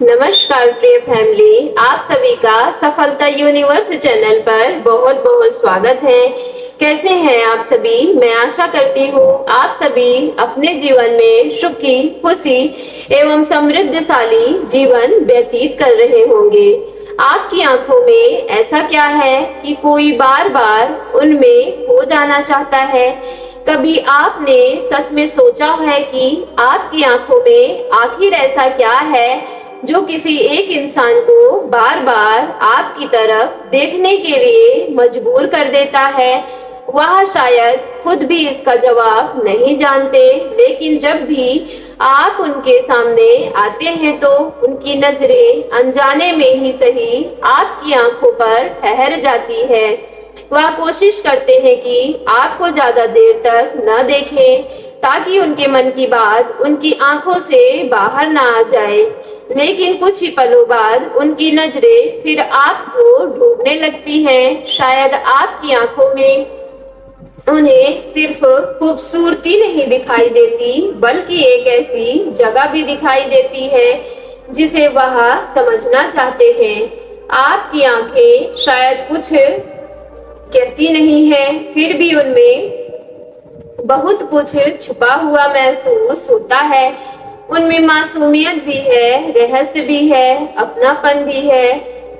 नमस्कार प्रिय फैमिली, आप सभी का सफलता यूनिवर्स चैनल पर बहुत बहुत स्वागत है। कैसे हैं आप सभी? मैं आशा करती हूँ आप सभी अपने जीवन में सुखी, खुशी एवं समृद्धशाली जीवन व्यतीत कर रहे होंगे। आपकी आंखों में ऐसा क्या है कि कोई बार बार उनमें खो जाना चाहता है? कभी आपने सच में सोचा है कि आपकी आंखों में आखिर ऐसा क्या है जो किसी एक इंसान को बार बार आपकी तरफ देखने के लिए मजबूर कर देता है? वह शायद खुद भी इसका जवाब नहीं जानते, लेकिन जब भी आप उनके सामने आते हैं तो उनकी नजरें अनजाने में ही सही आपकी आंखों पर ठहर जाती है। वह कोशिश करते हैं कि आपको ज्यादा देर तक न देखें ताकि उनके मन की बात उनकी आंखों से बाहर ना आ जाए, लेकिन कुछ ही पलों बाद उनकी नजरें फिर आपको ढूंढने लगती हैं। शायद आपकी आंखों में उन्हें सिर्फ खूबसूरती नहीं दिखाई देती, बल्कि एक ऐसी जगह भी दिखाई देती है जिसे वह समझना चाहते हैं। आपकी आंखें शायद कुछ कहती नहीं है, फिर भी उनमें बहुत कुछ छुपा हुआ महसूस होता है। उनमें मासूमियत भी है, रहस्य भी है, अपनापन भी है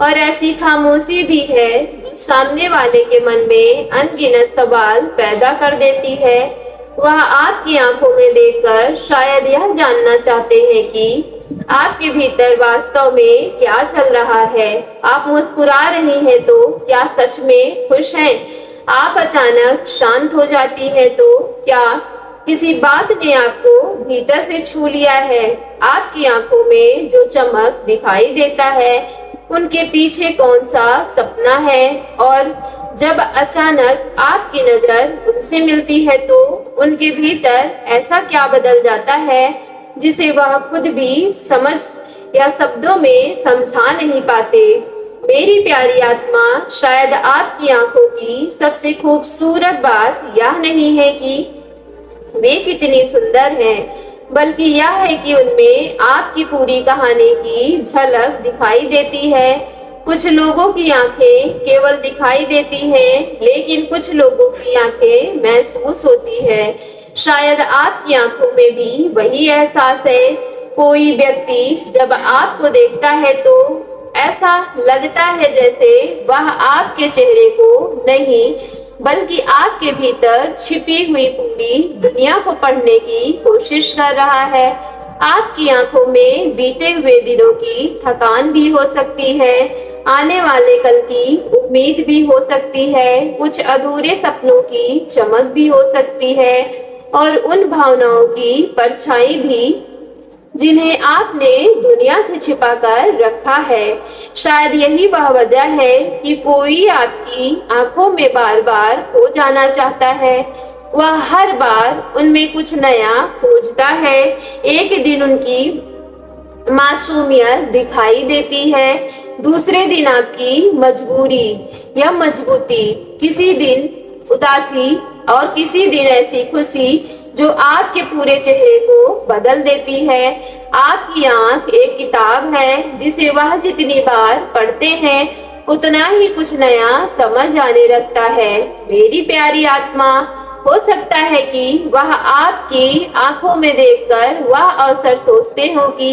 और ऐसी खामोशी भी है जो सामने वाले के मन में अनगिनत सवाल पैदा कर देती है। वह आपकी आंखों में देखकर शायद यह जानना चाहते हैं कि आपके भीतर वास्तव में क्या चल रहा है। आप मुस्कुरा रही हैं तो क्या सच में खुश हैं? आप अचानक शांत हो जाती है तो क्या किसी बात ने आपको भीतर से छू लिया है? आपकी आंखों में जो चमक दिखाई देता है उनके पीछे कौन सा सपना है? और जब अचानक आपकी नजर उनसे मिलती है तो उनके भीतर ऐसा क्या बदल जाता है जिसे वह खुद भी समझ या शब्दों में समझा नहीं पाते। मेरी प्यारी आत्मा, शायद आपकी आंखों की सबसे खूबसूरत बात यह नहीं है कि वे कितनी सुंदर हैं, बल्कि यह है कि उनमें आपकी पूरी कहानी की झलक दिखाई देती है। कुछ लोगों की आंखें केवल दिखाई देती हैं, लेकिन कुछ लोगों की आंखें महसूस होती है। शायद आपकी आंखों में भी वही एहसास है। कोई व्यक्ति जब आपको देखता है तो ऐसा लगता है जैसे वह आपके चेहरे को नहीं, बल्कि आपके भीतर छिपी हुई पूरी दुनिया को पढ़ने की कोशिश कर रहा है। आपकी आंखों में बीते हुए दिनों की थकान भी हो सकती है, आने वाले कल की उम्मीद भी हो सकती है, कुछ अधूरे सपनों की चमक भी हो सकती है और उन भावनाओं की परछाई भी जिन्हें आपने दुनिया से छिपा कर रखा है। शायद यही वह वजह है कि कोई आपकी आंखों में बार बार खो जाना चाहता है। वह हर बार उनमें कुछ नया खोजता है। एक दिन उनकी मासूमियत दिखाई देती है, दूसरे दिन आपकी मजबूरी या मजबूती, किसी दिन उदासी और किसी दिन ऐसी खुशी जो आपके पूरे चेहरे को बदल देती है। आपकी आंख एक किताब है जिसे वह जितनी बार पढ़ते हैं उतना ही कुछ नया समझ आने लगता है। मेरी प्यारी आत्मा, हो सकता है कि वह आपकी आंखों में देखकर वह अवसर सोचते हो कि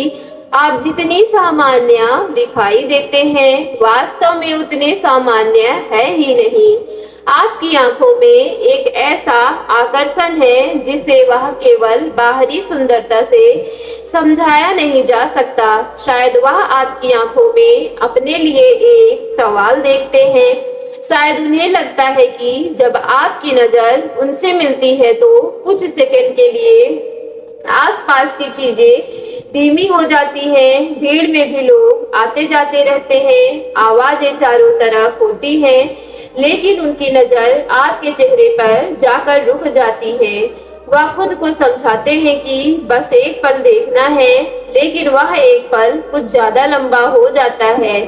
आप जितनी सामान्य दिखाई देते हैं वास्तव में उतने सामान्य है ही नहीं। आपकी आंखों में एक ऐसा आकर्षण है जिसे वह केवल बाहरी सुंदरता से समझाया नहीं जा सकता। शायद वह आपकी आंखों में अपने लिए एक सवाल देखते हैं। शायद उन्हें लगता है कि जब आपकी नजर उनसे मिलती है तो कुछ सेकंड के लिए आसपास की चीजें धीमी हो जाती हैं। भीड़ में भी लोग आते जाते रहते हैं, आवाजें चारों तरफ होती हैं, लेकिन उनकी नजर आपके चेहरे पर जाकर रुक जाती है। वह खुद को समझाते हैं कि बस एक पल देखना है, लेकिन वह एक पल कुछ ज्यादा लंबा हो जाता है।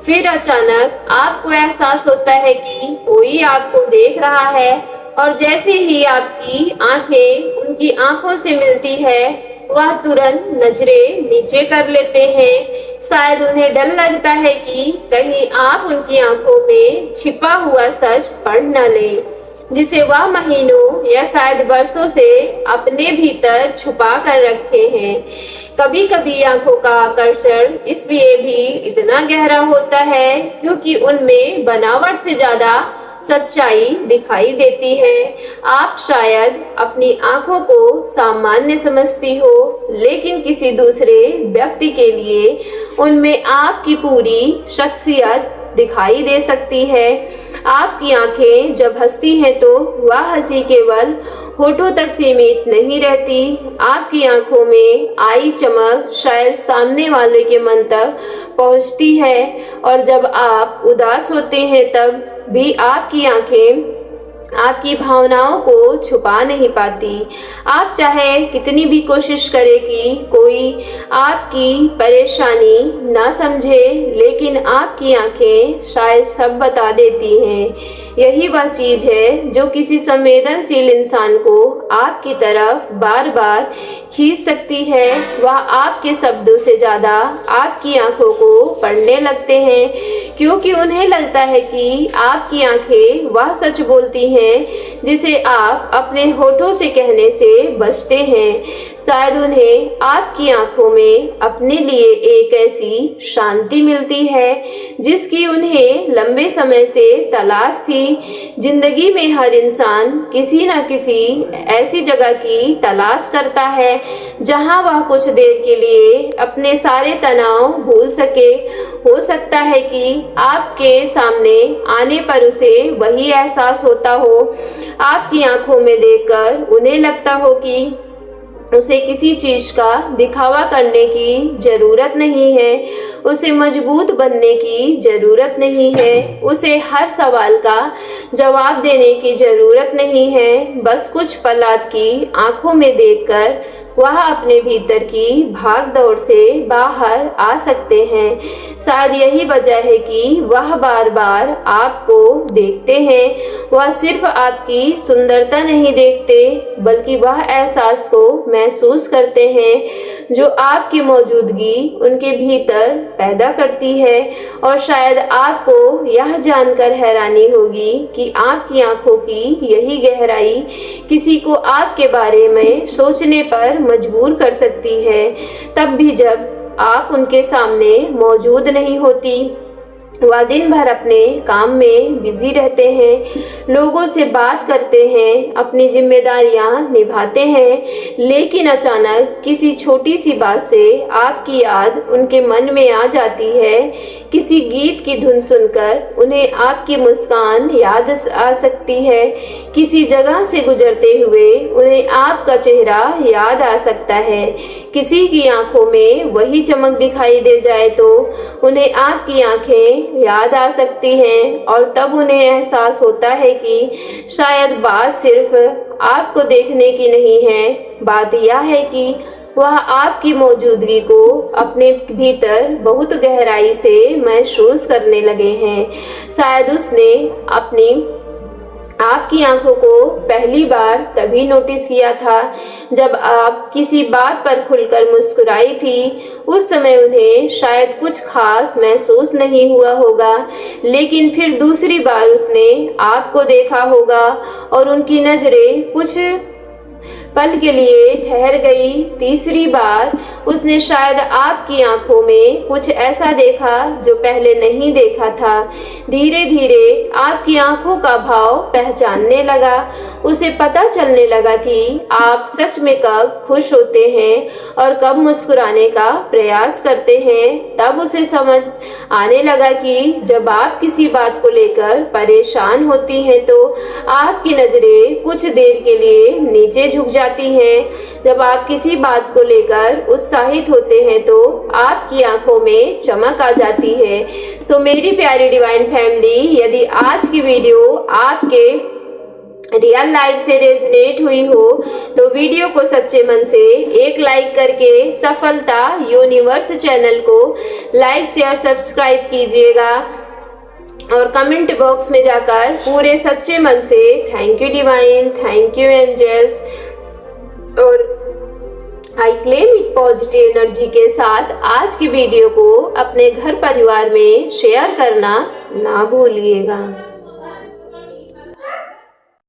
फिर अचानक आपको एहसास होता है कि कोई आपको देख रहा है और जैसे ही आपकी आंखें उनकी आंखों से मिलती है वह तुरंत नजरें नीचे कर लेते हैं। शायद उन्हें डर लगता है कि कहीं आप उनकी आंखों में छिपा हुआ सच पढ़ न लें, जिसे वह महीनों या शायद वर्षों से अपने भीतर छुपा कर रखे हैं। कभी कभी आंखों का आकर्षण इसलिए भी इतना गहरा होता है क्योंकि उनमें बनावट से ज्यादा सच्चाई दिखाई देती है। आप शायद अपनी आंखों को सामान्य समझती हो, लेकिन किसी दूसरे व्यक्ति के लिए उनमें आपकी पूरी शख्सियत दिखाई दे सकती है। आपकी आंखें जब हंसती हैं तो वह हंसी केवल होठों तक सीमित नहीं रहती। आपकी आंखों में आई चमक शायद सामने वाले के मन तक पहुंचती है, और जब आप उदास होते हैं तब भी आपकी आंखें आपकी भावनाओं को छुपा नहीं पाती। आप चाहे कितनी भी कोशिश करें कि कोई आपकी परेशानी ना समझे, लेकिन आपकी आंखें शायद सब बता देती हैं। यही वह चीज है जो किसी संवेदनशील इंसान को आपकी तरफ बार बार खींच सकती है। वह आपके शब्दों से ज्यादा आपकी आंखों को पढ़ने लगते हैं, क्योंकि उन्हें लगता है कि आपकी आंखें वह सच बोलती हैं जिसे आप अपने होठों से कहने से बचते हैं। शायद उन्हें आपकी आंखों में अपने लिए एक ऐसी शांति मिलती है जिसकी उन्हें लंबे समय से तलाश थी। जिंदगी में हर इंसान किसी न किसी ऐसी जगह की तलाश करता है जहां वह कुछ देर के लिए अपने सारे तनाव भूल सके। हो सकता है कि आपके सामने आने पर उसे वही एहसास होता हो। आपकी आंखों में देखकर उन्हें लगता हो कि उसे किसी चीज का दिखावा करने की जरूरत नहीं है, उसे मजबूत बनने की जरूरत नहीं है, उसे हर सवाल का जवाब देने की जरूरत नहीं है। बस कुछ पल आपकी आंखों में देखकर वह अपने भीतर की भाग दौड़ से बाहर आ सकते हैं। शायद यही वजह है कि वह बार बार आपको देखते हैं। वह सिर्फ आपकी सुंदरता नहीं देखते, बल्कि वह एहसास को महसूस करते हैं जो आपकी मौजूदगी उनके भीतर पैदा करती है। और शायद आपको यह जानकर हैरानी होगी कि आपकी आंखों की यही गहराई किसी को आपके बारे में सोचने पर मजबूर कर सकती है, तब भी जब आप उनके सामने मौजूद नहीं होती। वह दिन भर अपने काम में बिजी रहते हैं, लोगों से बात करते हैं, अपनी जिम्मेदारियां निभाते हैं, लेकिन अचानक किसी छोटी सी बात से आपकी याद उनके मन में आ जाती है। किसी गीत की धुन सुनकर उन्हें आपकी मुस्कान याद आ सकती है। किसी जगह से गुजरते हुए उन्हें आपका चेहरा याद आ सकता है। किसी की आंखों में वही चमक दिखाई दे जाए तो उन्हें आपकी आंखें याद आ सकती हैं, और तब उन्हें एहसास होता है कि शायद बात सिर्फ आपको देखने की नहीं है, बात यह है कि वह आपकी मौजूदगी को अपने भीतर बहुत गहराई से महसूस करने लगे हैं। शायद उसने आपकी आंखों को पहली बार तभी नोटिस किया था जब आप किसी बात पर खुलकर मुस्कुराई थी। उस समय उन्हें शायद कुछ खास महसूस नहीं हुआ होगा, लेकिन फिर दूसरी बार उसने आपको देखा होगा और उनकी नजरें कुछ पल के लिए ठहर गई। तीसरी बार उसने शायद आपकी आंखों में कुछ ऐसा देखा जो पहले नहीं देखा था। धीरे धीरे आपकी आंखों का भाव पहचानने लगा। उसे पता चलने लगा कि आप सच में कब खुश होते हैं और कब मुस्कुराने का प्रयास करते हैं। तब उसे समझ आने लगा कि जब आप किसी बात को लेकर परेशान होती हैं तो आपकी नजरें कुछ देर के लिए नीचे झुक जाती हैं। जब आप किसी बात को लेकर उत्साहित होते हैं तो आपकी आंखों में चमक आ जाती है। सो मेरी प्यारी डिवाइन फैमिली, यदि आज की वीडियो आपके रियल लाइफ से रेजोनेट हुई हो तो वीडियो को सच्चे मन से एक लाइक करके सफलता यूनिवर्स चैनल को लाइक शेयर सब्सक्राइब कीजिएगा, और कमेंट बॉक्स में जाकर पूरे सच्चे मन से thank you divine, thank you angels और I claim it positive energy के साथ आज की वीडियो को अपने घर परिवार में शेयर करना ना भूलिएगा।